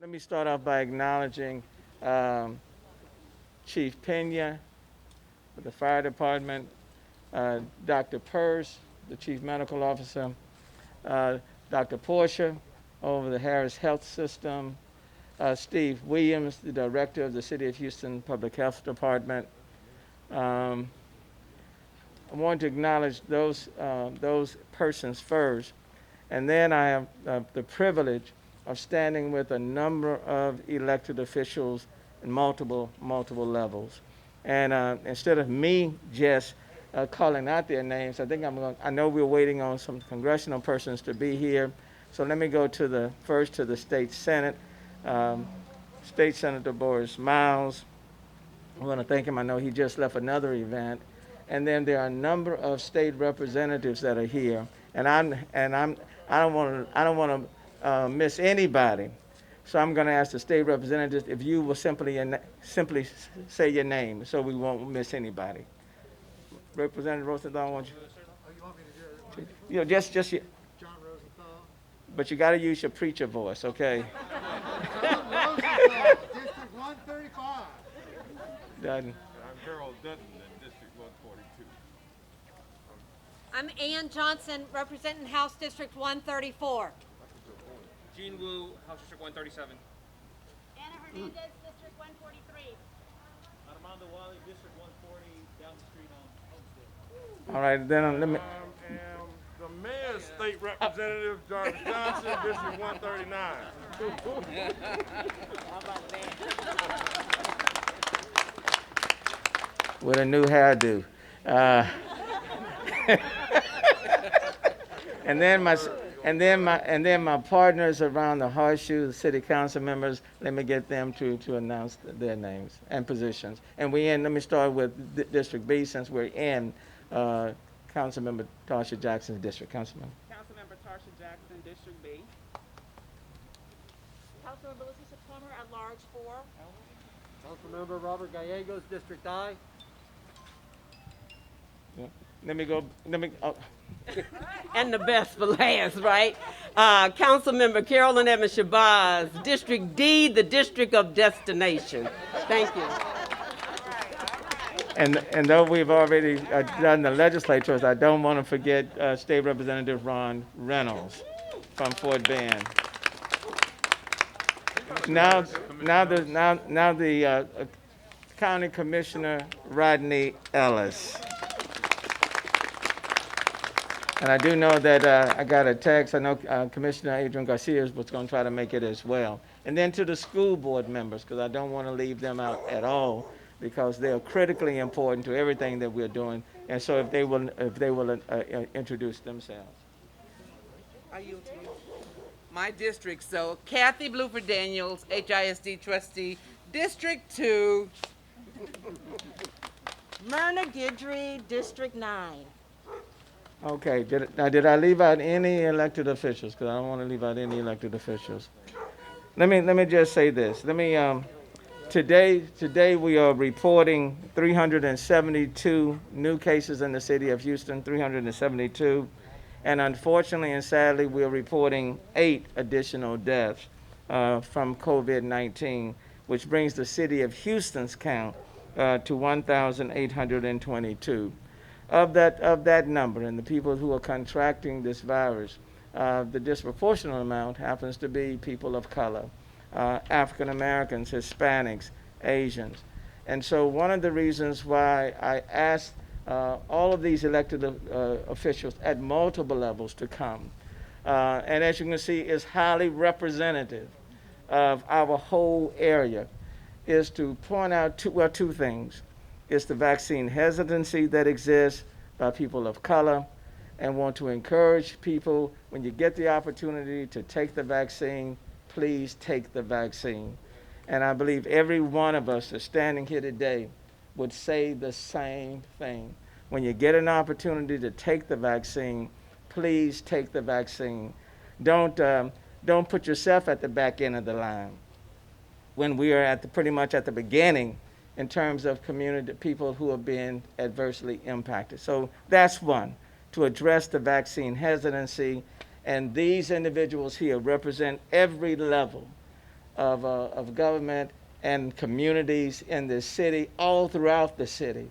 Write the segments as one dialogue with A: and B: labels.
A: Let me start off by acknowledging um, Chief Pena with the fire department, Dr. Purse, the chief medical officer, uh, Dr. Portia over the Harris Health System, Steve Williams, the director of the City of Houston Public Health Department. Um, I want to acknowledge those persons first, and then I have the privilege of standing with a number of elected officials in multiple levels. And instead of me just calling out their names, I know we're waiting on some congressional persons to be here. So let me go first to the state Senate. Um, State Senator Boris Miles. I want to thank him. I know he just left another event. And then there are a number of state representatives that are here. I don't want to miss anybody. So I'm going to ask the state representatives if you will simply say your name so we won't miss anybody. Representative Rosenthal, I want you.
B: Oh, you want me to do it?
A: You know, just your,
B: John Rosenthal.
A: but you got to use your preacher voice, okay?
B: John Rosenthal, District 135.
A: Done.
C: I'm Harold Denton in District 142.
D: I'm Ann Johnson, representing House District 134.
E: Gene Wu, House District 137.
F: Anna Hernandez, District 143.
G: Armando Wally, District 140, down the street on Homestead.
A: All right, then let me.
C: I am the mayor's state representative, Jarvis Johnson, District 139.
A: With a new hairdo. And then my partners around the horseshoe, the city council members, let me get them to announce their names and positions. And let me start with District B since we're in Councilmember Tarsha Jackson's district. Councilmember.
H: Councilmember Tarsha Jackson, District B.
F: Councilmember Leticia Plummer at large 4.
G: Councilmember Robert Gallegos, District I.
H: And the best for last, right? Councilmember Carolyn Evans Shabazz, District D, the District of Destination. Thank you.
A: And though we've already done the legislatures, I don't want to forget State Representative Ron Reynolds from Fort Bend. Now the County Commissioner Rodney Ellis. And I do know that I got a text. I know Commissioner Adrian Garcia was going to try to make it as well. And then to the school board members, because I don't want to leave them out at all, because they are critically important to everything that we're doing. And so if they will introduce themselves.
H: I yield to you. My district, so Kathy Bluford Daniels, HISD trustee, District 2.
F: Myrna Guidry, District 9.
A: Okay, did I leave out any elected officials? Because I don't want to leave out any elected officials. Let me just say this. Today we are reporting 372 new cases in the city of Houston, 372. And unfortunately and sadly, we're reporting 8 additional deaths from COVID-19, which brings the city of Houston's count to 1,822. Of that number and the people who are contracting this virus, the disproportionate amount happens to be people of color, African Americans, Hispanics, Asians. And so one of the reasons why I asked all of these elected officials at multiple levels to come, and as you can see, is highly representative of our whole area, is to point out two things. It's the vaccine hesitancy that exists by people of color, and want to encourage people, when you get the opportunity to take the vaccine, please take the vaccine. And I believe every one of us that's standing here today would say the same thing. When you get an opportunity to take the vaccine, please take the vaccine. Don't put yourself at the back end of the line when we are pretty much at the beginning in terms of community people who are being adversely impacted. So that's one, to address the vaccine hesitancy. And these individuals here represent every level of government and communities in this city, all throughout the city.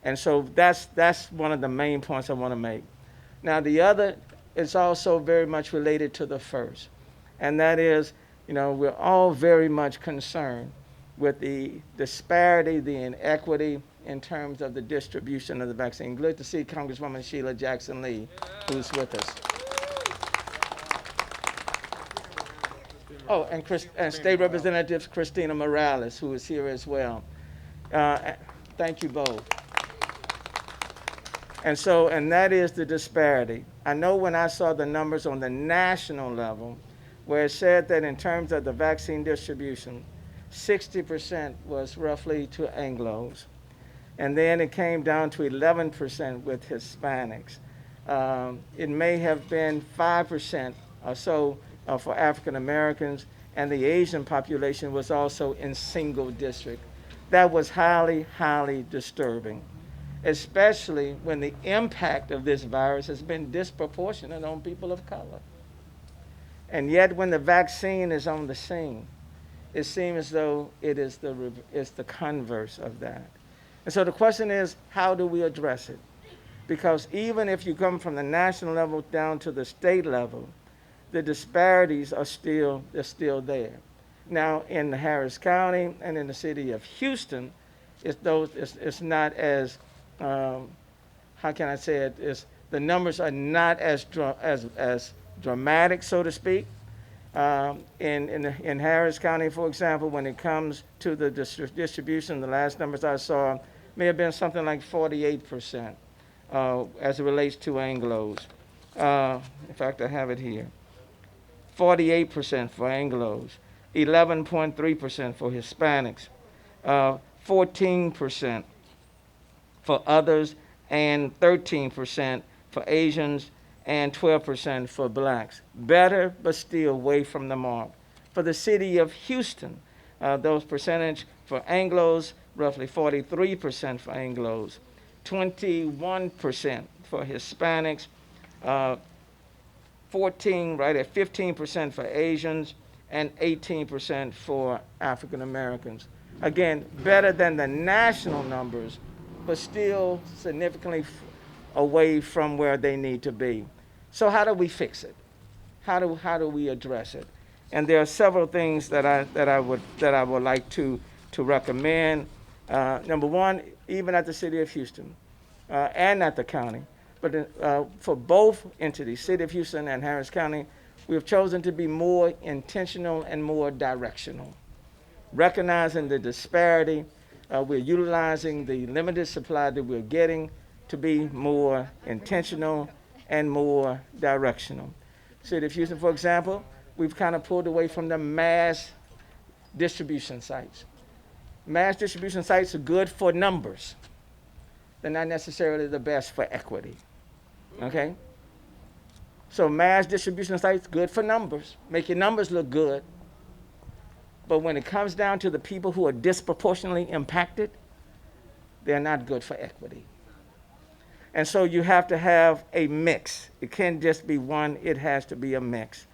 A: And so that's one of the main points I want to make. Now, the other is also very much related to the first, and that is, we're all very much concerned with the disparity, the inequity in terms of the distribution of the vaccine. Good to see Congresswoman Sheila Jackson Lee, who's with us. Oh, and State Representative Christina Morales, who is here as well. Thank you both. And that is the disparity. I know when I saw the numbers on the national level, where it said that in terms of the vaccine distribution, 60% was roughly to Anglos. And then it came down to 11% with Hispanics. It may have been 5% or so for African Americans, and the Asian population was also in single district. That was highly, highly disturbing, especially when the impact of this virus has been disproportionate on people of color. And yet when the vaccine is on the scene, it seems as though it's the converse of that. And so the question is, how do we address it? Because even if you come from the national level down to the state level, the disparities are still there. Now, in Harris County and in the city of Houston, it's not as, how can I say it, the numbers are not as dramatic, so to speak. In Harris County, for example, when it comes to the distribution, the last numbers I saw may have been something like 48% as it relates to Anglos. In fact, I have it here. 48% for Anglos, 11.3% for Hispanics, 14% for others, and 13% for Asians, and 12% for blacks. Better, but still way from the mark. For the city of Houston, those percentage for Anglos, roughly 43% for Anglos, 21% for Hispanics, 15% for Asians, and 18% for African Americans. Again, better than the national numbers, but still significantly away from where they need to be. So how do we fix it? How do we address it? And there are several things that I would like to recommend. Number one, even at the city of Houston and at the county, but for both entities, City of Houston and Harris County, we have chosen to be more intentional and more directional. Recognizing the disparity, we're utilizing the limited supply that we're getting to be more intentional and more directional. City of Houston, for example, we've kind of pulled away from the mass distribution sites. Mass distribution sites are good for numbers. They're not necessarily the best for equity. Okay? So mass distribution sites, good for numbers, make your numbers look good. But when it comes down to the people who are disproportionately impacted, they're not good for equity. And so you have to have a mix. It can't just be one, it has to be a mix.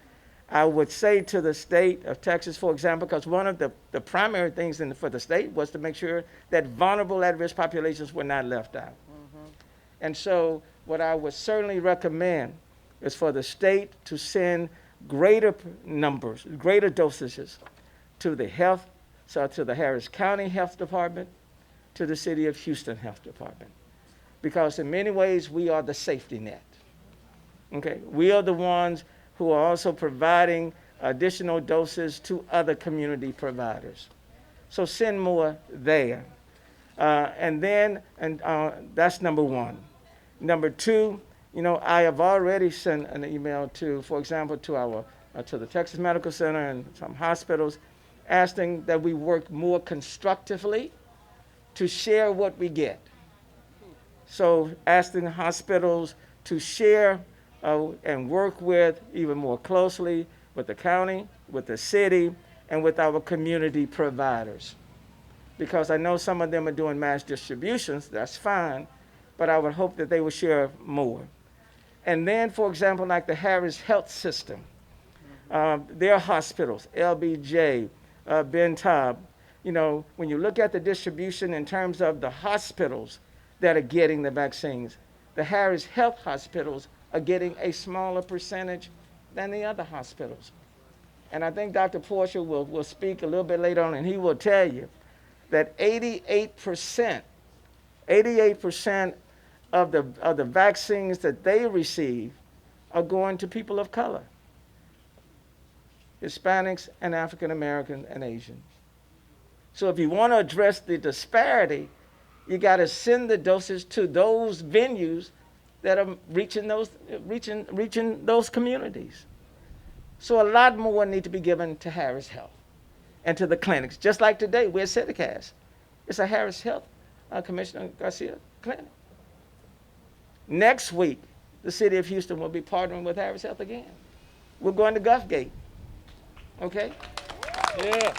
A: I would say to the state of Texas, for example, because one of the primary things for the state was to make sure that vulnerable at-risk populations were not left out. Mm-hmm. And so what I would certainly recommend is for the state to send greater numbers, greater dosages to the to the Harris County Health Department, to the City of Houston Health Department. Because in many ways, we are the safety net. Okay, we are the ones who are also providing additional doses to other community providers. So send more there. And that's number one. Number two, I have already sent an email to, for example, to the Texas Medical Center and some hospitals, asking that we work more constructively to share what we get. So asking hospitals to share and work with even more closely with the county, with the city, and with our community providers. Because I know some of them are doing mass distributions, that's fine, but I would hope that they would share more. And then, for example, like the Harris Health System, their hospitals, LBJ, Ben Taub, you know, when you look at the distribution in terms of the hospitals that are getting the vaccines, the Harris Health hospitals are getting a smaller percentage than the other hospitals. And I think Dr. Portia will speak a little bit later on, and he will tell you that 88% of the vaccines that they receive are going to people of color, Hispanics and African Americans and Asians. So if you want to address the disparity, you got to send the doses to those venues that are reaching those communities. So a lot more need to be given to Harris Health and to the clinics. Just like today, we're at CityCast. It's a Harris Health Commissioner Garcia clinic. Next week, the city of Houston will be partnering with Harris Health again. We're going to Gulfgate. Okay?
C: Yeah.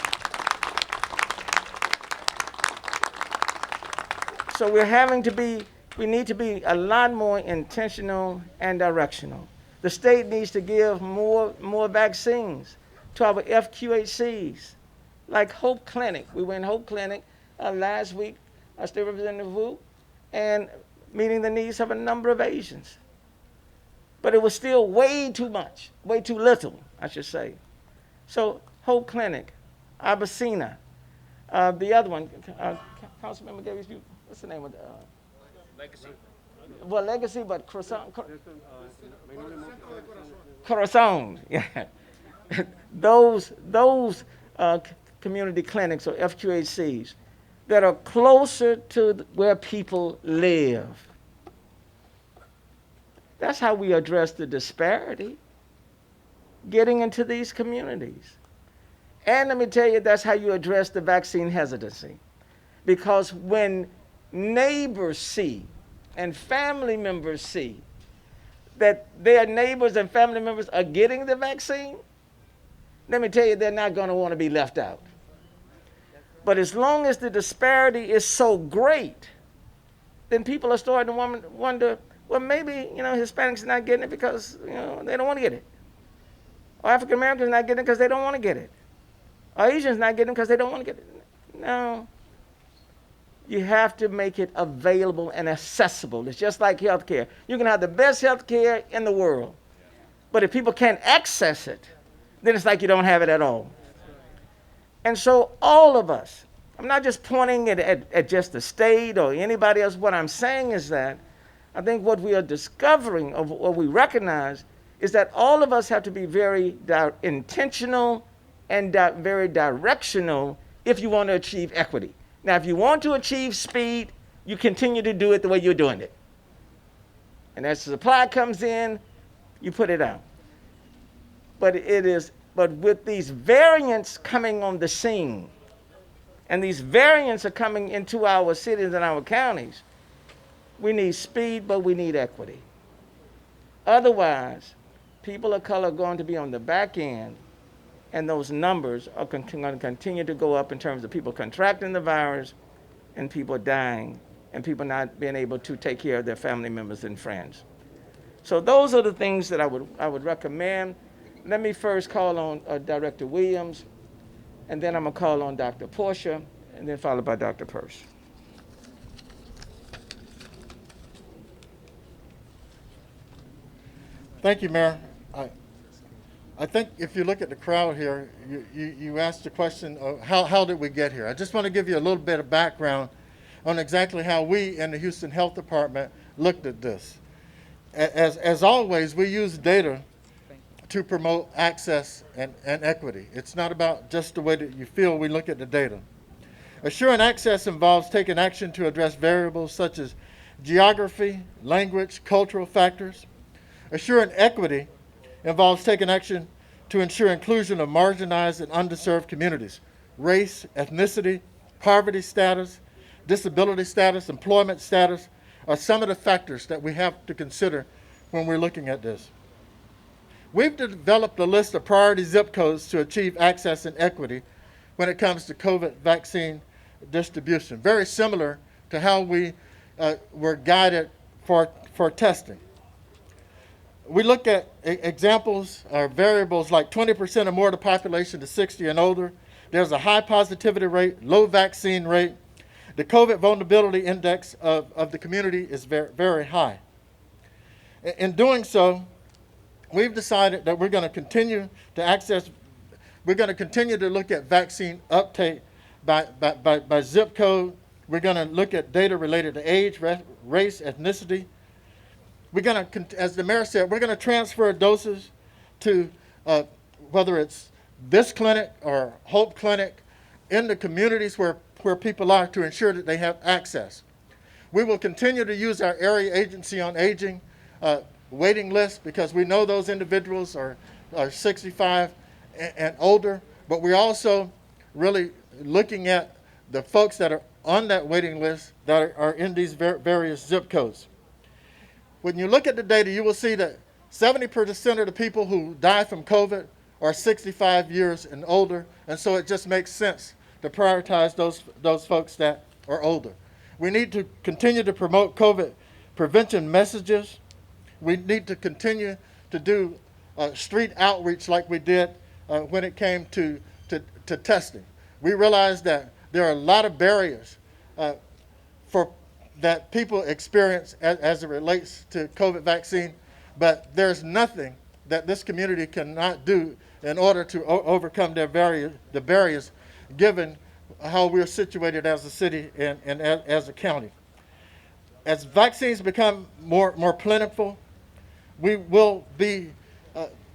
A: So we need to be a lot more intentional and directional. The state needs to give more vaccines to our FQHCs, like Hope Clinic. We were in Hope Clinic last week, State Representative Wu, and meeting the needs of a number of Asians. But it was still way too much, way too little, I should say. So Hope Clinic, Abacina, the other one, Councilmember Davis, what's the name of the?
E: Legacy.
A: Well, Legacy, but Corazon, yeah. those community clinics or FQHCs that are closer to where people live. That's how we address the disparity, getting into these communities. And let me tell you, that's how you address the vaccine hesitancy. Because when neighbors see and family members see that their neighbors and family members are getting the vaccine, let me tell you, they're not going to want to be left out. But as long as the disparity is so great, then people are starting to wonder, well, maybe, Hispanics are not getting it because, they don't want to get it. Or African Americans are not getting it because they don't want to get it. Or Asians not getting it because they don't want to get it. No. You have to make it available and accessible. It's just like healthcare. You can have the best healthcare in the world, but if people can't access it, then it's like you don't have it at all. And so all of us, I'm not just pointing it at just the state or anybody else. What I'm saying is that I think what we are discovering, or what we recognize, is that all of us have to be very intentional and very directional if you want to achieve equity. Now, if you want to achieve speed, you continue to do it the way you're doing it. And as the supply comes in, you put it out. But with these variants coming on the scene, and these variants are coming into our cities and our counties, we need speed, but we need equity. Otherwise, people of color are going to be on the back end, and those numbers are going to continue to go up in terms of people contracting the virus and people dying and people not being able to take care of their family members and friends. So those are the things that I would recommend. Let me first call on Director Williams, and then I'm going to call on Dr. Portia, and then followed by Dr. Purse.
B: Thank you, Mayor. I think if you look at the crowd here, you asked the question of how did we get here? I just want to give you a little bit of background on exactly how we in the Houston Health Department looked at this. As always, we use data to promote access and equity. It's not about just the way that you feel. We look at the data. Assuring access involves taking action to address variables such as geography, language, cultural factors. Assuring equity involves taking action to ensure inclusion of marginalized and underserved communities. Race, ethnicity, poverty status, disability status, employment status are some of the factors that we have to consider when we're looking at this. We've developed a list of priority zip codes to achieve access and equity when it comes to COVID vaccine distribution, very similar to how we were guided for testing. We look at examples or variables like 20% or more of the population is 60 and older. There's a high positivity rate, low vaccine rate. The COVID vulnerability index of the community is very, very high. In doing so, we've decided that we're going to continue to look at vaccine uptake by zip code. We're going to look at data related to age, race, ethnicity. We're going to, as the mayor said, we're going to transfer doses to whether it's this clinic or Hope Clinic in the communities where people are to ensure that they have access. We will continue to use our area agency on aging waiting list because we know those individuals are 65 and older, but we're also really looking at the folks that are on that waiting list that are in these various zip codes. When you look at the data, you will see that 70% of the people who die from COVID are 65 years and older, and so it just makes sense to prioritize those folks that are older. We need to continue to promote COVID prevention messages. We need to continue to do street outreach like we did when it came to testing. We realize that there are a lot of barriers that people experience as it relates to COVID vaccine, but there's nothing that this community cannot do in order to overcome the barriers given how we're situated as a city and as a county. As vaccines become more plentiful, we will be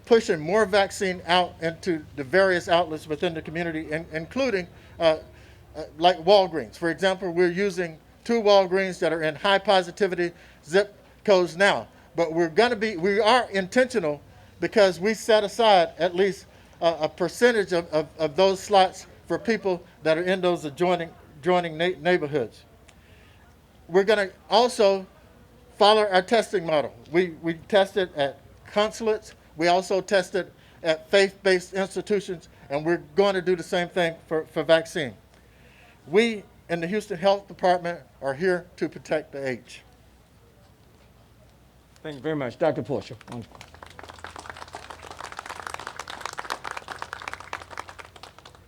B: pushing more vaccine out into the various outlets within the community, including like Walgreens. For example, we're using 2 Walgreens that are in high positivity zip codes now, but we are intentional because we set aside at least a percentage of those slots for people that are in those adjoining neighborhoods. We're going to also follow our testing model. We tested at consulates. We also tested at faith-based institutions, and we're going to do the same thing for vaccine. We in the Houston Health Department are here to protect the age.
A: Thank you very much. Dr. Porcher.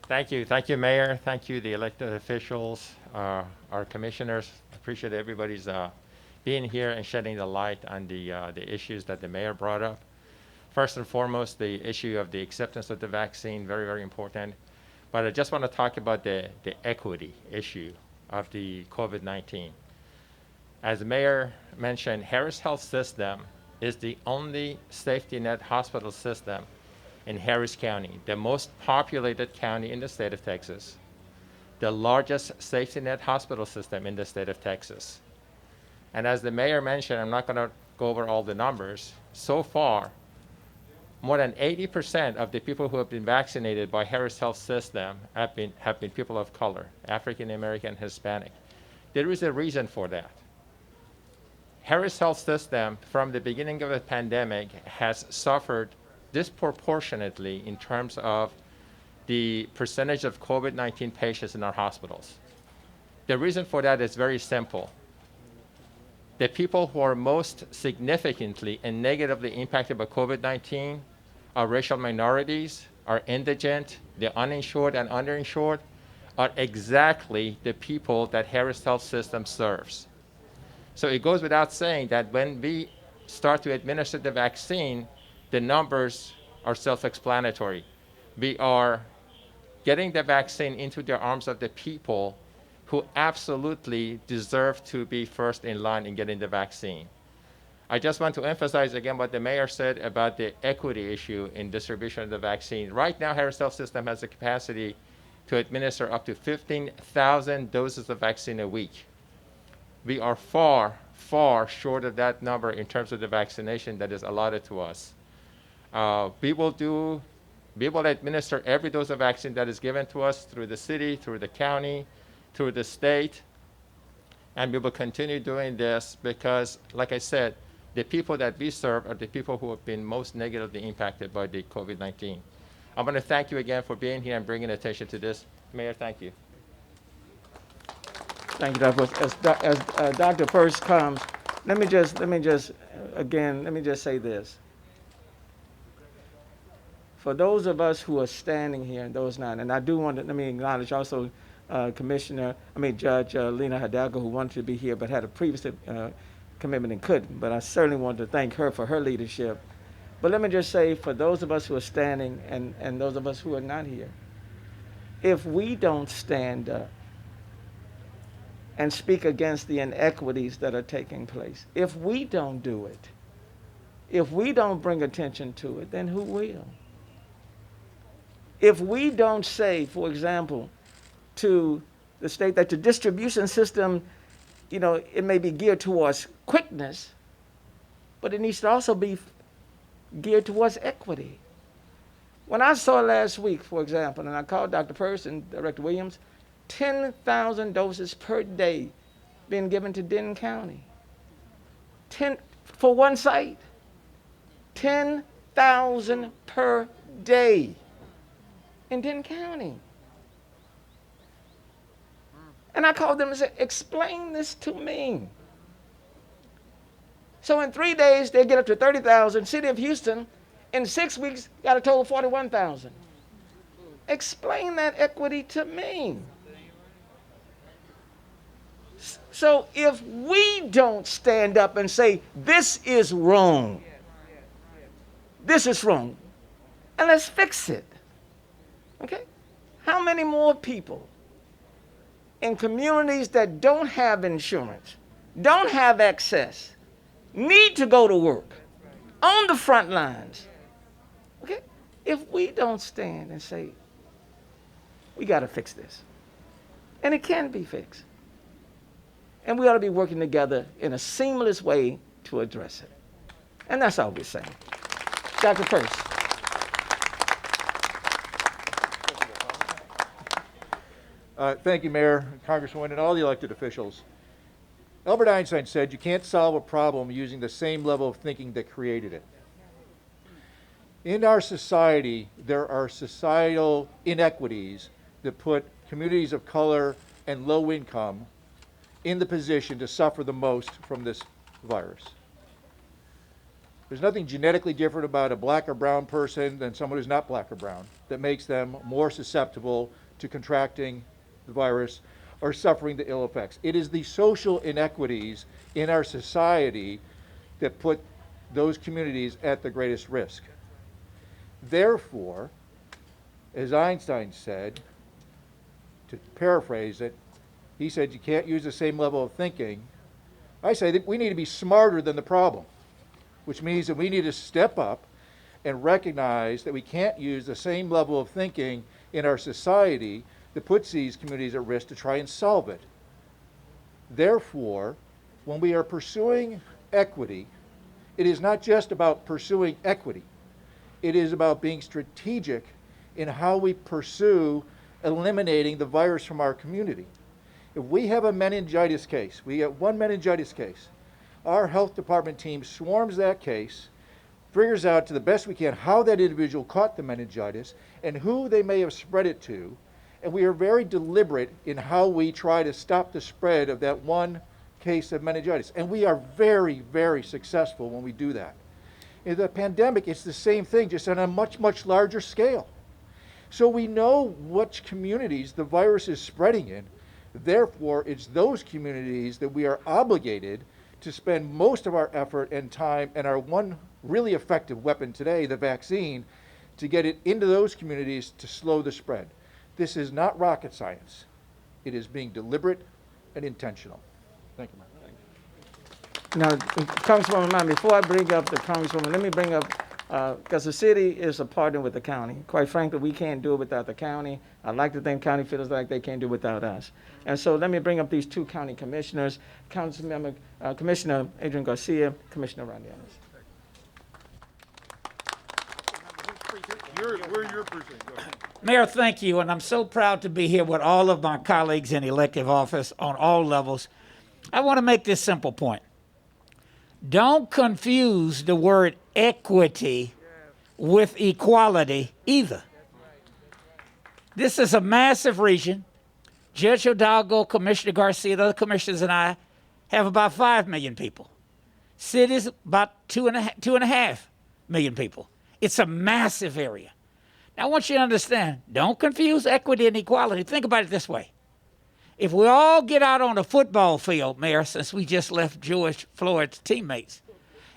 I: Thank you, Mayor. Thank you, the elected officials, our commissioners. Appreciate everybody's being here and shedding the light on the issues that the mayor brought up. First and foremost, the issue of the acceptance of the vaccine, very, very important. But I just want to talk about the equity issue of the COVID-19. As the mayor mentioned, Harris Health System is the only safety net hospital system in Harris County, the most populated county in the state of Texas, the largest safety net hospital system in the state of Texas. And as the mayor mentioned, I'm not going to go over all the numbers. So far, more than 80% of the people who have been vaccinated by Harris Health System have been people of color, African American, Hispanic. There is a reason for that. Harris Health System, from the beginning of the pandemic, has suffered disproportionately in terms of the percentage of COVID-19 patients in our hospitals. The reason for that is very simple. The people who are most significantly and negatively impacted by COVID-19 are racial minorities, are indigent, the uninsured and underinsured, are exactly the people that Harris Health System serves. So it goes without saying that when we start to administer the vaccine, the numbers are self-explanatory. We are getting the vaccine into the arms of the people who absolutely deserve to be first in line in getting the vaccine. I just want to emphasize again what the mayor said about the equity issue in distribution of the vaccine. Right now, Harris Health System has the capacity to administer up to 15,000 doses of vaccine a week. We are far, far short of that number in terms of the vaccination that is allotted to us. We will administer every dose of vaccine that is given to us through the city, through the county, through the state, and we will continue doing this because, like I said, the people that we serve are the people who have been most negatively impacted by the COVID-19. I want to thank you again for being here and bringing attention to this. Mayor, thank you.
A: Thank you, Dr. As Dr. First comes, let me just say this. for those of us who are standing here and those not, and I do want to, let me acknowledge also Judge Lena Hidalgo, who wanted to be here but had a previous commitment and couldn't, but I certainly want to thank her for her leadership. But let me just say, for those of us who are standing and those of us who are not here, if we don't stand up and speak against the inequities that are taking place, if we don't do it, if we don't bring attention to it, then who will? If we don't say, for example, to the state that the distribution system, it may be geared towards quickness, but it needs to also be geared towards equity. When I saw last week, for example, and I called Dr. Person, Director Williams, 10,000 doses per day being given to Denton County. 10 for one site. 10,000 per day in Denton County. And I called them and said, explain this to me. So in 3 days, they get up to 30,000. City of Houston, in 6 weeks, got a total of 41,000. Explain that equity to me. So if we don't stand up and say, this is wrong, this is wrong, and let's fix it, okay? How many more people in communities that don't have insurance, don't have access, need to go to work, on the front lines, okay? If we don't stand and say, we got to fix this, and it can be fixed, and we ought to be working together in a seamless way to address it. And that's all we're saying. Dr. Purse.
J: Thank you, Mayor, Congresswoman, and all the elected officials. Albert Einstein said you can't solve a problem using the same level of thinking that created it. In our society, there are societal inequities that put communities of color and low income in the position to suffer the most from this virus. There's nothing genetically different about a black or brown person than someone who's not black or brown that makes them more susceptible to contracting the virus or suffering the ill effects. It is the social inequities in our society that put those communities at the greatest risk. Therefore, as Einstein said, to paraphrase it, he said you can't use the same level of thinking. I say that we need to be smarter than the problem, which means that we need to step up and recognize that we can't use the same level of thinking in our society that puts these communities at risk to try and solve it. Therefore, when we are pursuing equity, it is not just about pursuing equity. It is about being strategic in how we pursue eliminating the virus from our community. If we have a meningitis case, we get one meningitis case, our health department team swarms that case, figures out to the best we can how that individual caught the meningitis and who they may have spread it to, and we are very deliberate in how we try to stop the spread of that one case of meningitis. And we are very, very successful when we do that. In the pandemic, it's the same thing, just on a much, much larger scale. So we know which communities the virus is spreading in. Therefore, it's those communities that we are obligated to spend most of our effort and time and our one really effective weapon today, the vaccine, to get it into those communities to slow the spread. This is not rocket science. It is being deliberate and intentional. Thank you, Mayor.
A: Now, Congresswoman Mann, before I bring up the Congresswoman, let me bring up, because the city is a partner with the county. Quite frankly, we can't do it without the county. I'd like to think county feels like they can't do it without us. And so let me bring up these two county commissioners, Councilmember, Commissioner Adrian Garcia, Commissioner Ron Dennis.
C: Where's your precinct? Go ahead.
K: Mayor, thank you, and I'm so proud to be here with all of my colleagues in elective office on all levels. I want to make this simple point. Don't confuse the word equity with equality either. This is a massive region. Judge Hidalgo, Commissioner Garcia, the other commissioners, and I have about 5 million people. Cities about 2.5 million people. It's a massive area. Now, I want you to understand, don't confuse equity and equality. Think about it this way. If we all get out on the football field, Mayor, since we just left George Floyd's teammates,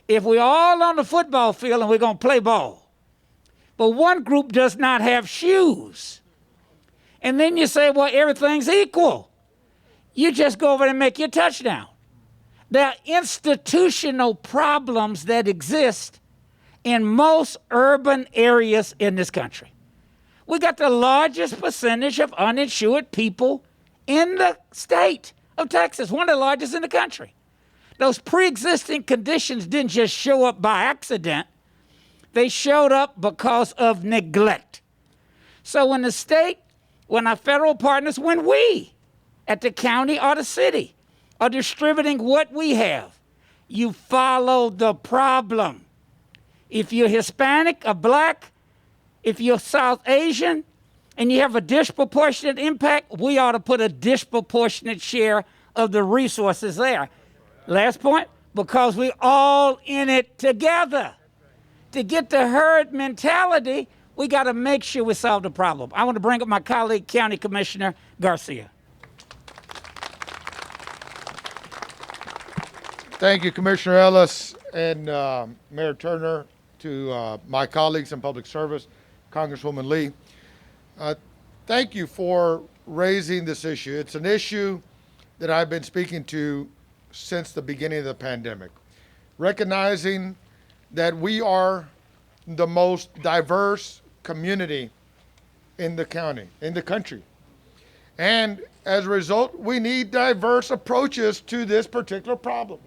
K: if we all on the football field and we're going to play ball, but one group does not have shoes, and then you say, well, everything's equal. You just go over there and make your touchdown. There are institutional problems that exist in most urban areas in this country. We got the largest percentage of uninsured people in the state of Texas, one of the largest in the country. Those pre-existing conditions didn't just show up by accident. They showed up because of neglect. So when the state, when our federal partners, when we at the county or the city are distributing what we have, you follow the problem. If you're Hispanic or black, if you're South Asian, and you have a disproportionate impact, we ought to put a disproportionate share of the resources there. Last point, because we're all in it together. To get the herd mentality, we got to make sure we solve the problem. I want to bring up my colleague, County Commissioner Garcia.
L: Thank you, Commissioner Ellis and Mayor Turner, to my colleagues in public service, Congresswoman Lee. Thank you for raising this issue. It's an issue that I've been speaking to since the beginning of the pandemic, recognizing that we are the most diverse community in the county, in the country. And as a result, we need diverse approaches to this particular problem.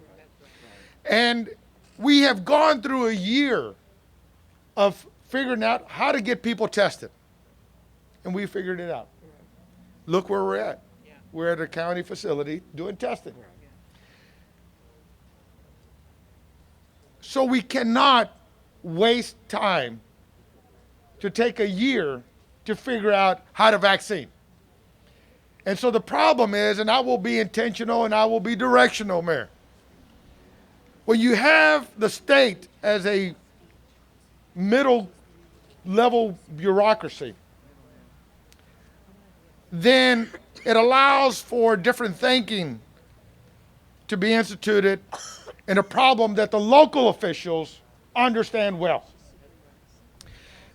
L: And we have gone through a year of figuring out how to get people tested. And we figured it out. Look where we're at. We're at a county facility doing testing. So we cannot waste time to take a year to figure out how to vaccine. And so the problem is, and I will be intentional and I will be directional, Mayor. When you have the state as a middle level bureaucracy, then it allows for different thinking to be instituted in a problem that the local officials understand well.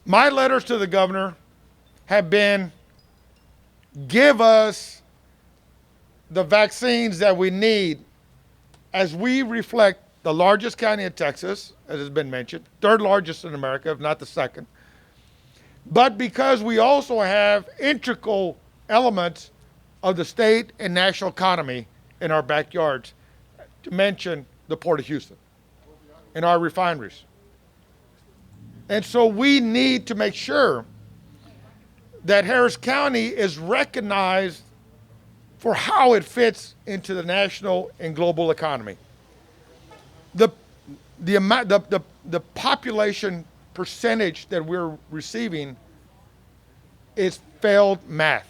L: My letters to the governor have been, give us the vaccines that we need as we reflect the largest county in Texas, as has been mentioned, third largest in America, if not the second. But because we also have integral elements of the state and national economy in our backyards, to mention the Port of Houston and our refineries. And so we need to make sure that Harris County is recognized for how it fits into the national and global economy. The population percentage that we're receiving is failed math.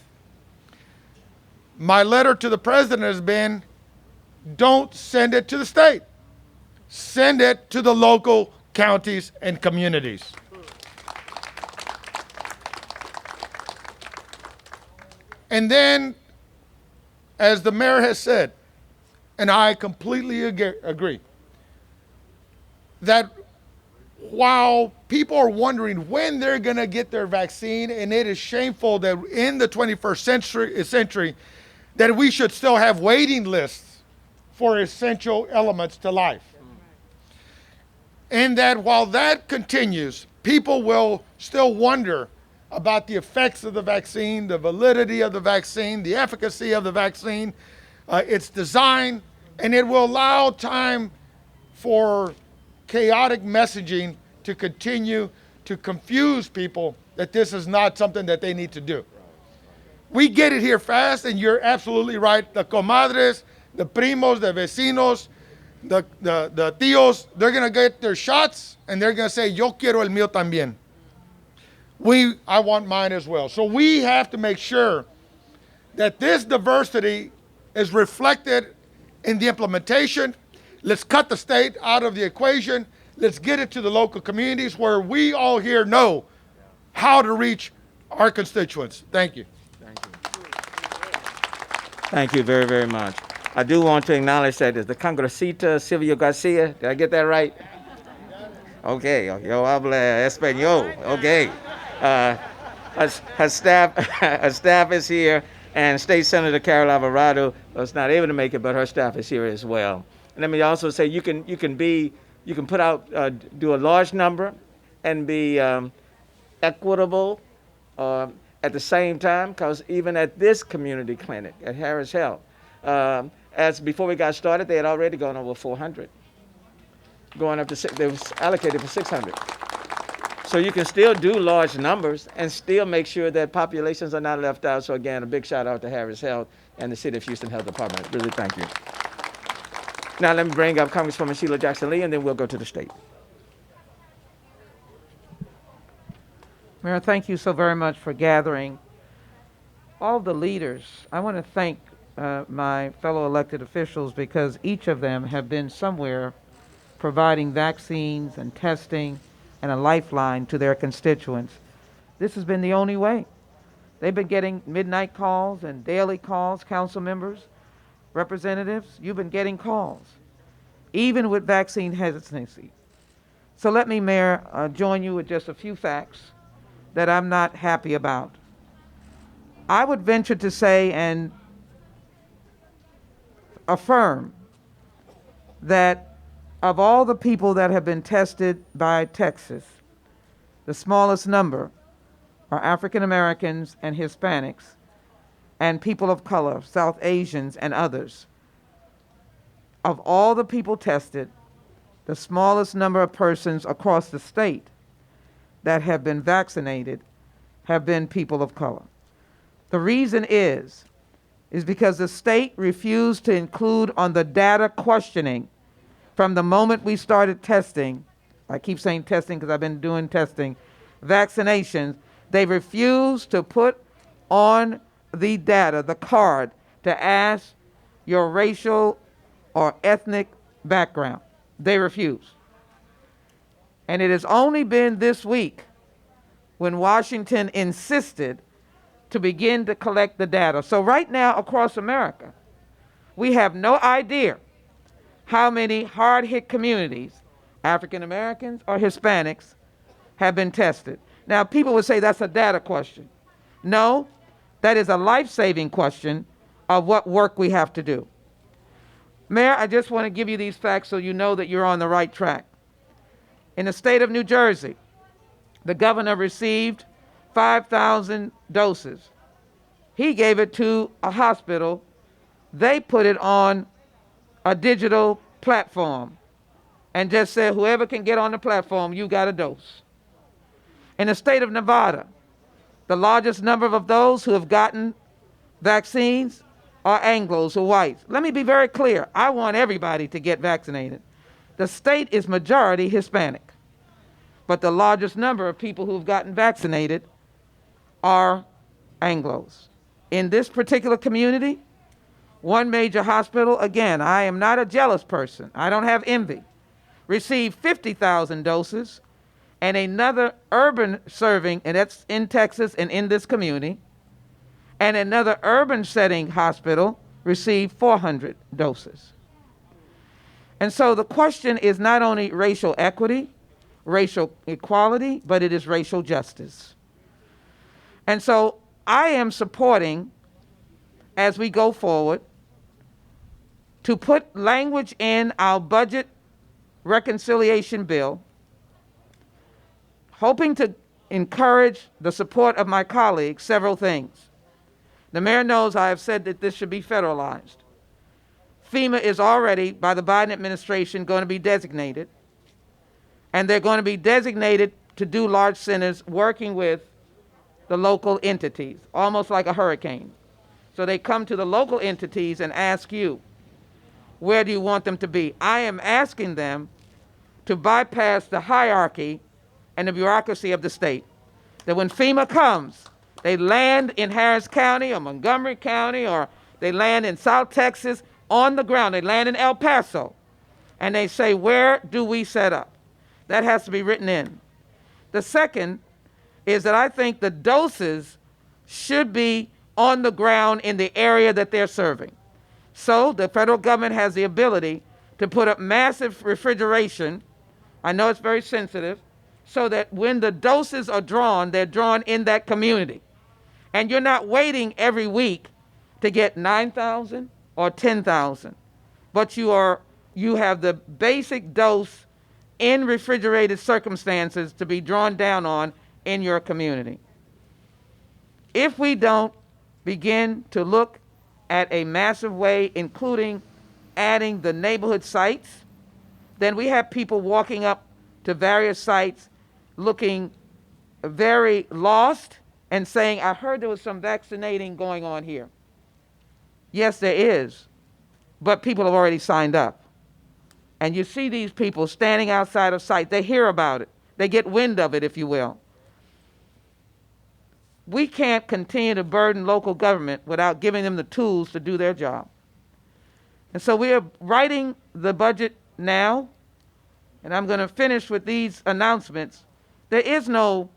L: My letter to the president has been, don't send it to the state. Send it to the local counties and communities. And then, as the mayor has said, and I completely agree, that while people are wondering when they're going to get their vaccine, and it is shameful that in the 21st century that we should still have waiting lists for essential elements to life. And that while that continues, people will still wonder about the effects of the vaccine, the validity of the vaccine, the efficacy of the vaccine, its design, and it will allow time for chaotic messaging to continue to confuse people that this is not something that they need to do. We get it here fast, and you're absolutely right. The comadres, the primos, the vecinos, the tíos, they're going to get their shots, and they're going to say, yo quiero el mío también. I want mine as well. So we have to make sure that this diversity is reflected in the implementation. Let's cut the state out of the equation. Let's get it to the local communities where we all here know how to reach our constituents. Thank you.
A: Thank you very, very much. I do want to acknowledge that is the Congresita Silvio Garcia. Did I get that right? Okay, yo habla español. Okay. Her staff is here, and State Senator Carol Alvarado was not able to make it, but her staff is here as well. And let me also say, you can put out, do a large number, and be equitable at the same time, because even at this community clinic at Harris Health, as before we got started, they had already gone over 400, going up to they was allocated for 600. So you can still do large numbers and still make sure that populations are not left out. So again, a big shout out to Harris Health and the City of Houston Health Department. Really, thank you. Now let me bring up Congresswoman Sheila Jackson Lee, and then we'll go to the state.
M: Mayor, thank you so very much for gathering all the leaders. I want to thank my fellow elected officials, because each of them have been somewhere providing vaccines and testing and a lifeline to their constituents. This has been the only way. They've been getting midnight calls and daily calls, council members, representatives, you've been getting calls, even with vaccine hesitancy. So let me, Mayor, join you with just a few facts that I'm not happy about. I would venture to say and affirm that of all the people that have been tested by Texas, the smallest number are African Americans and Hispanics and people of color, South Asians and others. Of all the people tested, the smallest number of persons across the state that have been vaccinated have been people of color. The reason is because the state refused to include on the data questioning from the moment we started testing. I keep saying testing because I've been doing testing, vaccinations. They refused to put on the data, the card, to ask your racial or ethnic background. They refused. And it has only been this week when Washington insisted to begin to collect the data. So right now across America, we have no idea how many hard-hit communities, African Americans or Hispanics, have been tested. Now people would say that's a data question. No, that is a life-saving question of what work we have to do. Mayor, I just want to give you these facts so you know that you're on the right track. In the state of New Jersey, the governor received 5,000 doses. He gave it to a hospital. They put it on a digital platform and just said, whoever can get on the platform, you got a dose. In the state of Nevada, the largest number of those who have gotten vaccines are Anglos or whites. Let me be very clear. I want everybody to get vaccinated. The state is majority Hispanic, but the largest number of people who've gotten vaccinated are Anglos. In this particular community, one major hospital, again, I am not a jealous person, I don't have envy, received 50,000 doses, and another urban serving, and that's in Texas and in this community, and another urban setting hospital received 400 doses. And so the question is not only racial equity, racial equality, but it is racial justice. And so I am supporting, as we go forward, to put language in our budget reconciliation bill, hoping to encourage the support of my colleagues, several things. The mayor knows I have said that this should be federalized. FEMA is already, by the Biden administration, going to be designated, and they're going to be designated to do large centers working with the local entities, almost like a hurricane. So they come to the local entities and ask you, where do you want them to be? I am asking them to bypass the hierarchy and the bureaucracy of the state. That when FEMA comes, they land in Harris County or Montgomery County, or they land in South Texas on the ground. They land in El Paso, and they say, where do we set up? That has to be written in. The second is that I think the doses should be on the ground in the area that they're serving. So the federal government has the ability to put up massive refrigeration. I know it's very sensitive, so that when the doses are drawn, they're drawn in that community. And you're not waiting every week to get 9,000 or 10,000, but you have the basic dose in refrigerated circumstances to be drawn down on in your community. If we don't begin to look at a massive way, including adding the neighborhood sites, then we have people walking up to various sites looking very lost and saying, I heard there was some vaccinating going on here. Yes, there is, but people have already signed up. And you see these people standing outside of sites. They hear about it. They get wind of it, if you will. We can't continue to burden local government without giving them the tools to do their job. And so we are writing the budget now, and I'm going to finish with these announcements. There is no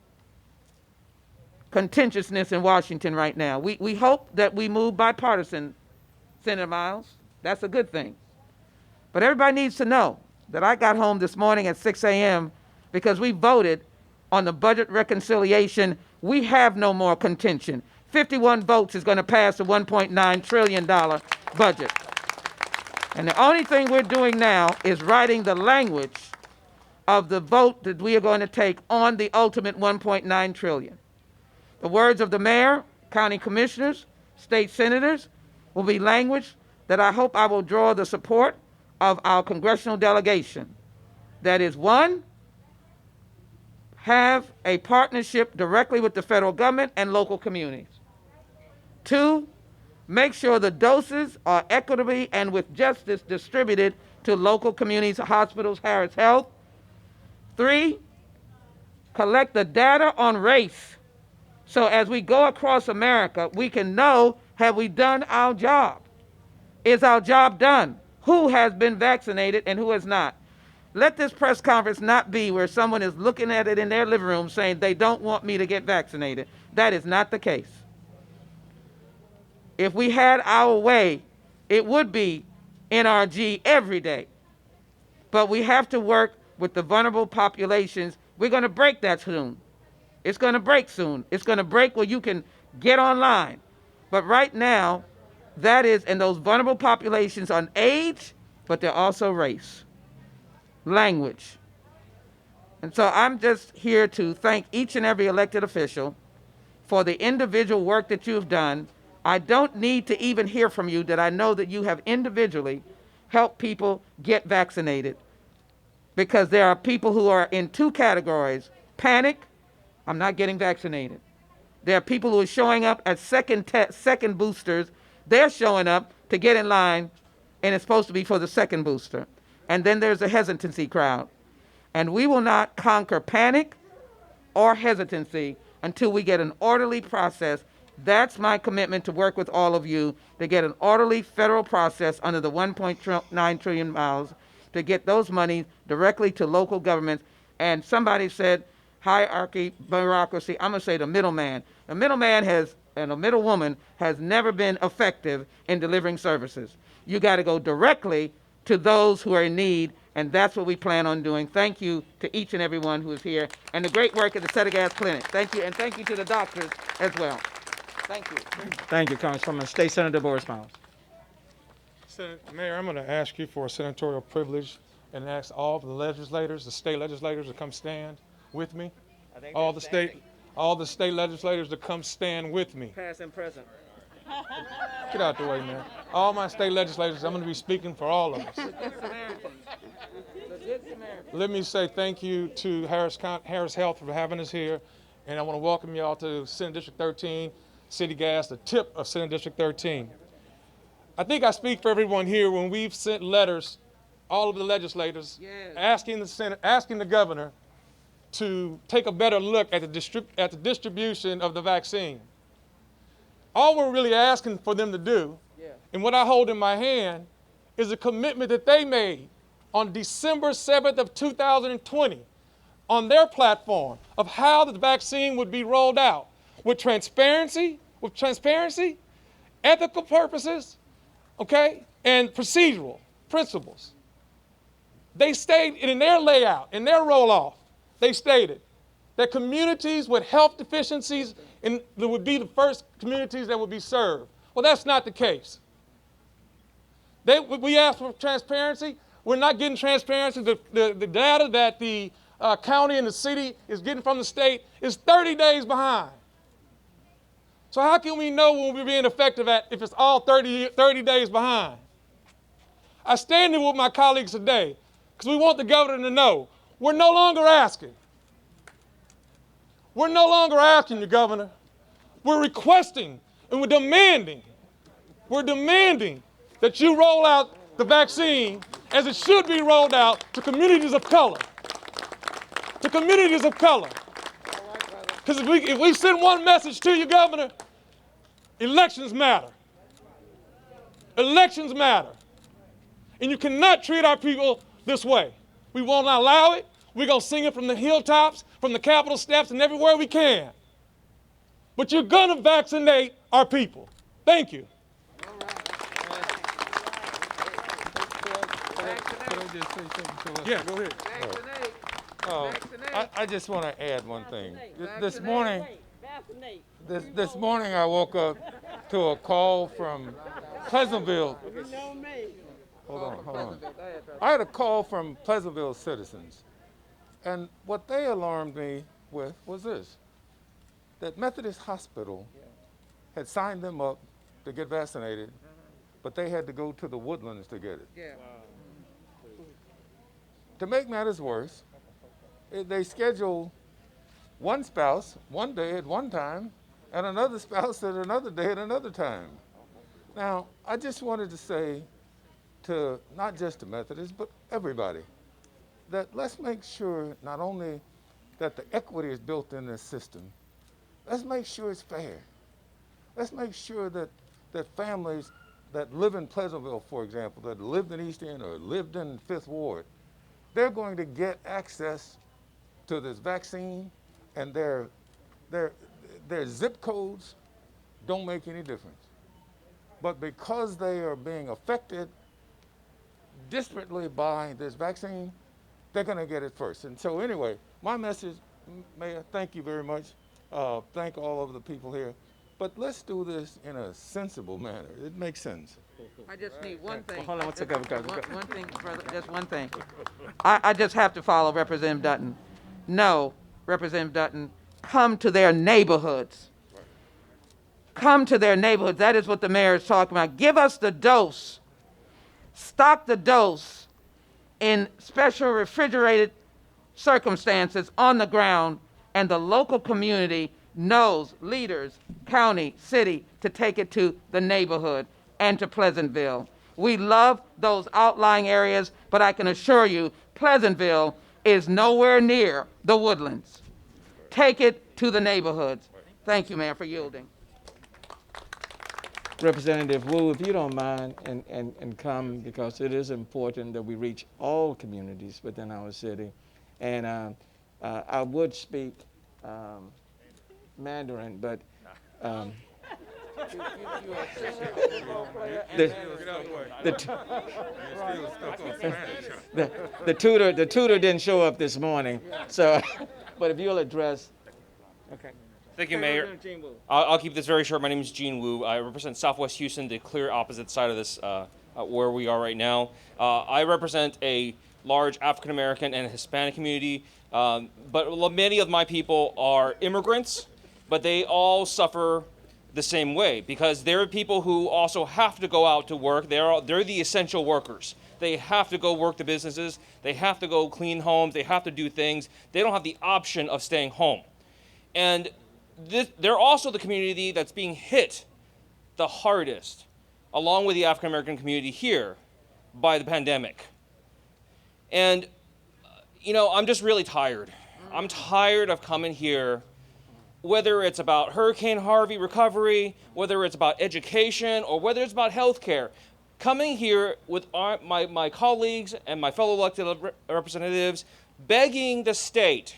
M: contentiousness in Washington right now. We hope that we move bipartisan, Senator Miles. That's a good thing. But everybody needs to know that I got home this morning at 6 a.m. because we voted on the budget reconciliation. We have no more contention. 51 votes is going to pass the $1.9 trillion budget. And the only thing we're doing now is writing the language of the vote that we are going to take on the ultimate $1.9 trillion. The words of the mayor, county commissioners, state senators will be language that I hope I will draw the support of our congressional delegation. That is, one, have a partnership directly with the federal government and local communities. Two, make sure the doses are equitably and with justice distributed to local communities, hospitals, Harris Health. Three, collect the data on race. So as we go across America, we can know, have we done our job? Is our job done? Who has been vaccinated and who has not? Let this press conference not be where someone is looking at it in their living room saying they don't want me to get vaccinated. That is not the case. If we had our way, it would be NRG every day. But we have to work with the vulnerable populations. We're going to break that soon. It's going to break soon. It's going to break where you can get online. But right now, that is, and those vulnerable populations on age, but they're also race, language. And so I'm just here to thank each and every elected official for the individual work that you've done. I don't need to even hear from you that I know that you have individually helped people get vaccinated, because there are people who are in two categories: panic, I'm not getting vaccinated. There are people who are showing up at second boosters. They're showing up to get in line, and it's supposed to be for the second booster. And then there's a hesitancy crowd. And we will not conquer panic or hesitancy until we get an orderly process. That's my commitment to work with all of you to get an orderly federal process under the $1.9 trillion miles to get those monies directly to local governments. And somebody said hierarchy, bureaucracy. I'm going to say the middleman. The middleman and a middlewoman has never been effective in delivering services. You got to go directly to those who are in need, and that's what we plan on doing. Thank you to each and every one who is here, and the great work at the Settergas Clinic. Thank you, and thank you to the doctors as well. Thank you.
A: Thank you, Congresswoman. State Senator Boris Miles.
C: Mayor, I'm going to ask you for a senatorial privilege and ask all the legislators, the state legislators, to come stand with me. All the state legislators to come stand with me.
A: Past and present.
C: Get out the way, man. All my state legislators, I'm going to be speaking for all of us. Let me say thank you to Harris Health for having us here, and I want to welcome you all to Senate District 13, City Gas, the tip of Senate District 13. I think I speak for everyone here when we've sent letters, all of the legislators, asking the governor to take a better look at the distribution of the vaccine. All we're really asking for them to do, and what I hold in my hand, is a commitment that they made on December 7th of 2020. on their platform of how the vaccine would be rolled out with transparency, ethical purposes, okay, and procedural principles. They stated in their layout, in their roll-off, they stated that communities with health deficiencies would be the first communities that would be served. Well, that's not the case. We asked for transparency. We're not getting transparency. The data that the county and the city is getting from the state is 30 days behind. So how can we know when we're being effective at if it's all 30 days behind? I stand here with my colleagues today because we want the governor to know we're no longer asking. We're no longer asking the governor. We're requesting and we're demanding that you roll out the vaccine as it should be rolled out to communities of color. To communities of color. Because if we send one message to you, Governor, elections matter. Elections matter. And you cannot treat our people this way. We will not allow it. We're going to sing it from the hilltops, from the Capitol steps, and everywhere we can. But you're going to vaccinate our people. Thank you. Yeah, go ahead.
I: I just want to add one thing. This morning I woke up to a call from Pleasantville. Hold on. I had a call from Pleasantville citizens, and what they alarmed me with was this: that Methodist Hospital had signed them up to get vaccinated, but they had to go to the Woodlands to get it.
M: Yeah.
I: To make matters worse, they schedule one spouse one day at one time and another spouse at another day at another time. Now, I just wanted to say to not just the Methodists, but everybody, that let's make sure not only that the equity is built in this system, let's make sure it's fair. Let's make sure that families that live in Pleasantville, for example, that lived in East End or lived in Fifth Ward, they're going to get access to this vaccine, and their zip codes don't make any difference. But because they are being affected disparately by this vaccine, they're going to get it first. And so anyway, my message, Mayor, thank you very much. Thank all of the people here. But let's do this in a sensible manner. It makes sense.
M: I just need one thing.
A: Hold on one second.
M: One thing, brother, just one thing. I just have to follow Representative Dutton. No, Representative Dutton, come to their neighborhoods. Come to their neighborhoods. That is what the mayor is talking about. Give us the dose. Stock the dose in special refrigerated circumstances on the ground, and the local community knows, leaders, county, city, to take it to the neighborhood and to Pleasantville. We love those outlying areas, but I can assure you, Pleasantville is nowhere near the Woodlands. Take it to the neighborhoods. Thank you, Mayor, for yielding.
A: Representative Wu, if you don't mind, and come, because it is important that we reach all communities within our city. And I would speak Mandarin, but the tutor didn't show up this morning, so but if you'll address. Okay.
E: Thank you, Mayor. I'll keep this very short. My name is Gene Wu. I represent Southwest Houston, the clear opposite side of this, where we are right now. I represent a large African American and Hispanic community, but many of my people are immigrants, but they all suffer the same way because they're people who also have to go out to work. They're the essential workers. They have to go work the businesses. They have to go clean homes. They have to do things. They don't have the option of staying home. And they're also the community that's being hit the hardest, along with the African American community here, by the pandemic. And, I'm just really tired. I'm tired of coming here, whether it's about Hurricane Harvey recovery, whether it's about education, or whether it's about healthcare. Coming here with my colleagues and my fellow elected representatives begging the state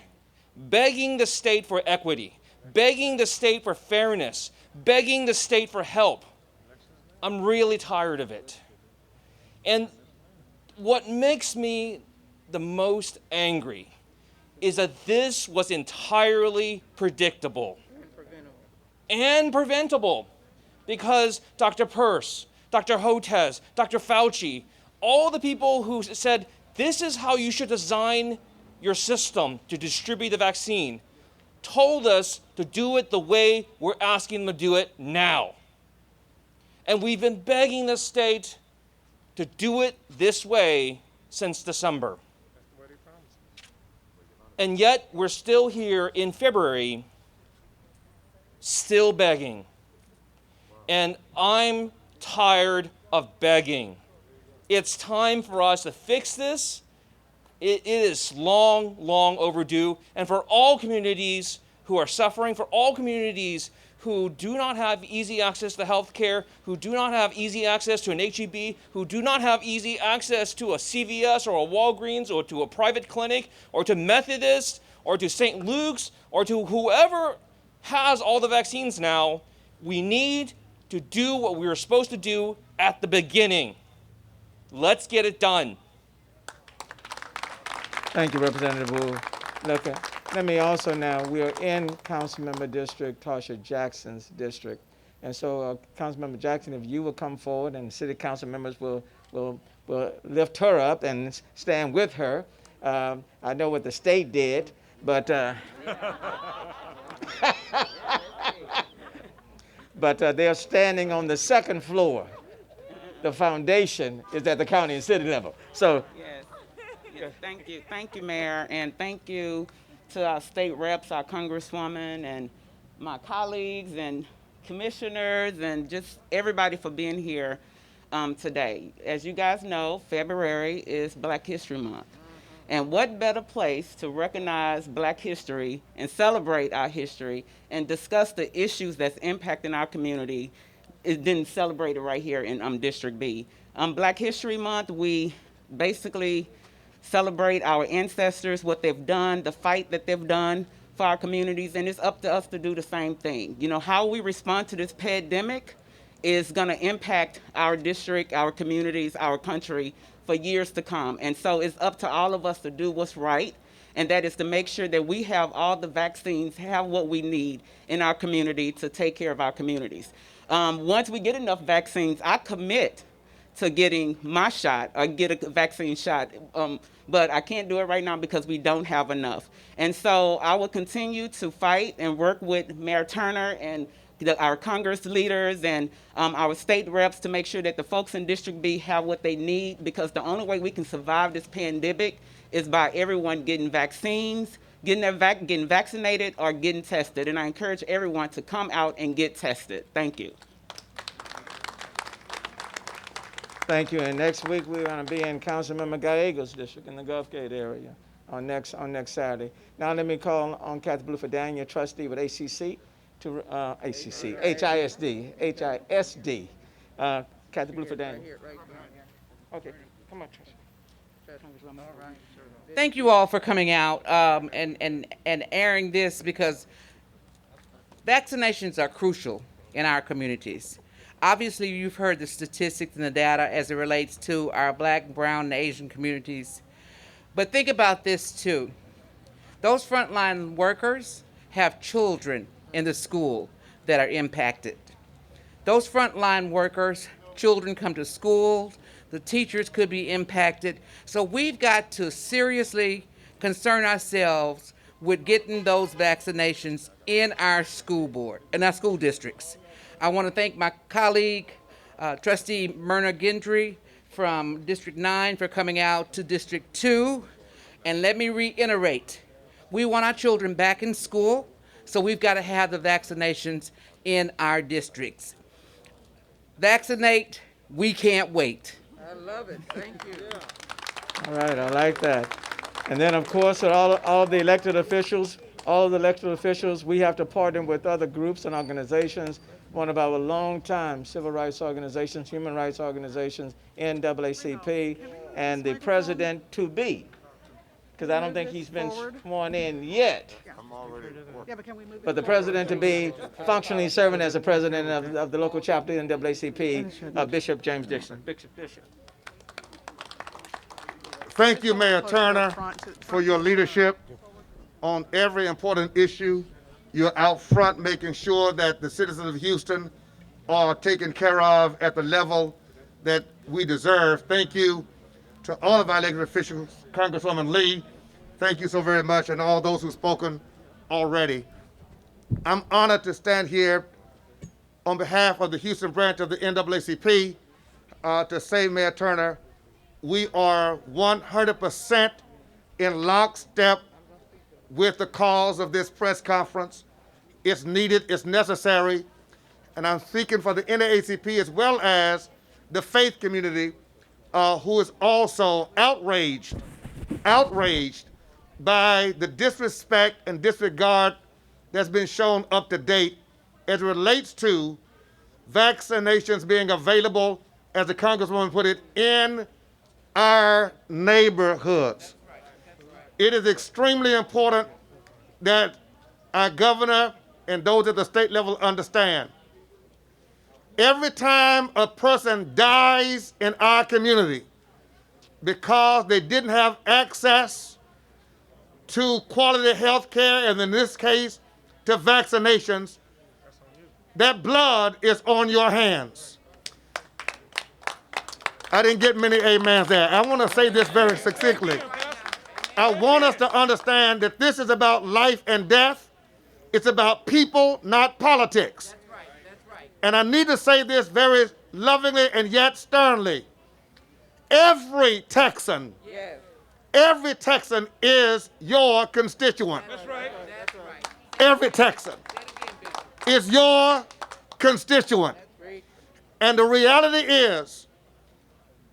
E: for equity, begging the state for fairness, begging the state for help. I'm really tired of it. And what makes me the most angry is that this was entirely predictable and preventable because Dr. Peirce, Dr. Hotez, Dr. Fauci, all the people who said, this is how you should design your system to distribute the vaccine, told us to do it the way we're asking them to do it now. And we've been begging the state to do it this way since December. And yet we're still here in February, still begging. And I'm tired of begging. It's time for us to fix this. It is long, long overdue. And for all communities who are suffering, for all communities who do not have easy access to health care, who do not have easy access to an HEB, who do not have easy access to a CVS or a Walgreens or to a private clinic or to Methodist or to St. Luke's or to whoever has all the vaccines now, we need to do what we were supposed to do at the beginning. Let's get it done.
A: Thank you, Representative Wu. Look, let me also now, we are in Councilmember District Tasha Jackson's district. And so, Councilmember Jackson, if you will come forward and city council members will lift her up and stand with her. I know what the state did, but but they're standing on the second floor. The foundation is at the county and city level. So.
H: Yes, thank you, Mayor, and thank you to our state reps, our congresswoman, and my colleagues and commissioners, and just everybody for being here today. As you guys know, February is Black History Month. And what better place to recognize Black history and celebrate our history and discuss the issues that's impacting our community than celebrated right here in District B. Black History Month, we basically celebrate our ancestors, what they've done, the fight that they've done for our communities, and it's up to us to do the same thing. You know, how we respond to this pandemic is gonna impact our district, our communities, our country for years to come. And so it's up to all of us to do what's right, and that is to make sure that we have all the vaccines, have what we need in our community to take care of our communities. Once we get enough vaccines, I commit to getting my shot or get a vaccine shot, but I can't do it right now because we don't have enough. And so I will continue to fight and work with Mayor Turner and our Congress leaders and our state reps to make sure that the folks in District B have what they need, because the only way we can survive this pandemic is by everyone getting vaccines, getting vaccinated or getting tested. And I encourage everyone to come out and get tested. Thank you.
A: Thank you. And next week we're going to be in Councilmember Gallego's district in the Gulf Gate area on next Saturday. Now let me call on Kathy Bluford-Daniel, trustee with ACC, to HISD. Kathy Bluford-Daniel. Okay, come on, trustee.
N: Thank you all for coming out and airing this, because vaccinations are crucial in our communities. Obviously, you've heard the statistics and the data as it relates to our Black, brown, and Asian communities. But think about this too. Those frontline workers have children in the school that are impacted. Those frontline workers, children come to school, the teachers could be impacted. So we've got to seriously concern ourselves with getting those vaccinations in our school board, in our school districts. I want to thank my colleague, Trustee Myrna Gendry from District 9 for coming out to District 2. And let me reiterate, we want our children back in school, so we've got to have the vaccinations in our districts. Vaccinate, we can't wait.
M: I love it. Thank you.
A: All right, I like that. And then, of course, all of the elected officials, we have to partner with other groups and organizations. One of our long-time civil rights organizations, human rights organizations, NAACP, and the president-to-be because I don't think he's been sworn in yet.
O: Yeah, but can we move
A: But the president to be functionally serving as the president of the local chapter NAACP, Bishop James Dixon. Bishop.
P: Thank you, Mayor Turner, for your leadership on every important issue. You're out front making sure that the citizens of Houston are taken care of at the level that we deserve. Thank you to all of our elected officials. Congresswoman Lee, thank you so very much, and all those who've spoken already. I'm honored to stand here on behalf of the Houston branch of the NAACP to say, Mayor Turner, we are 100% in lockstep with the cause of this press conference. It's needed, it's necessary, and I'm speaking for the NAACP as well as the faith community who is also outraged by the disrespect and disregard that's been shown up to date as it relates to vaccinations being available, as the Congresswoman put it, in our neighborhoods. It is extremely important that our governor and those at the state level understand. Every time a person dies in our community because they didn't have access to quality health care, and in this case, to vaccinations, that blood is on your hands. I didn't get many amens there. I want to say this very succinctly. I want us to understand that this is about life and death. It's about people, not politics. And I need to say this very lovingly and yet sternly. Every Texan is your constituent.
C: That's right.
P: Every Texan is your constituent. And the reality is,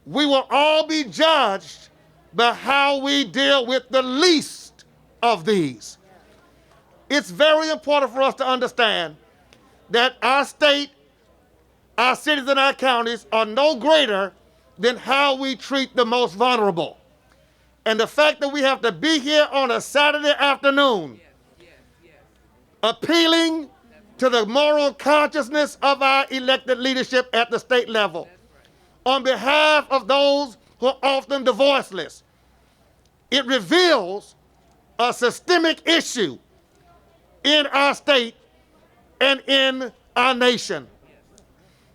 P: we will all be judged by how we deal with the least of these. It's very important for us to understand that our state, our cities, and our counties are no greater than how we treat the most vulnerable. And the fact that we have to be here on a Saturday afternoon appealing to the moral consciousness of our elected leadership at the state level on behalf of those who are often the voiceless, it reveals a systemic issue in our state and in our nation.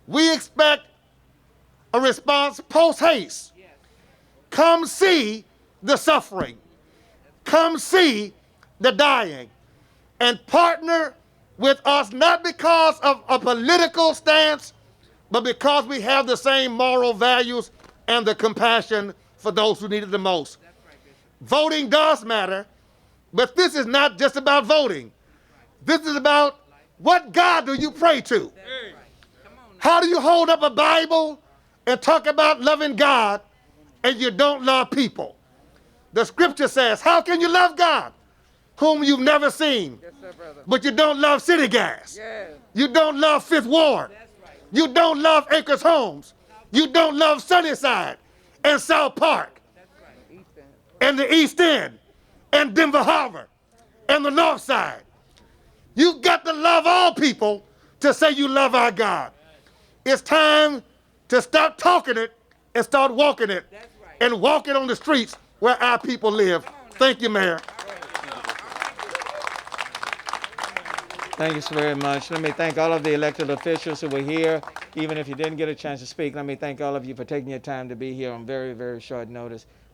P: We expect a response post-haste. Come see the suffering. Come see the dying. And partner with us not because of a political stance, but because we have the same moral values and the compassion for those who need it the most. Voting does matter, but this is not just about voting. This is about what God do you pray to? How do you hold up a Bible and talk about loving God and you don't love people? The scripture says, how can you love God whom you've never seen, but you don't love City Gas? You don't love Fifth Ward. You don't love Acres Homes. You don't love Sunnyside and South Park and the East End and Denver Harbor and the North Side. You got to love all people to say you love our God. It's time to stop talking it and start walking it, and walking on the streets where our people live. Thank you, Mayor.
A: Thank you so very much. Let me thank all of the elected officials who were here. Even if you didn't get a chance to speak, let me thank all of you for taking your time to be here on very, very short notice.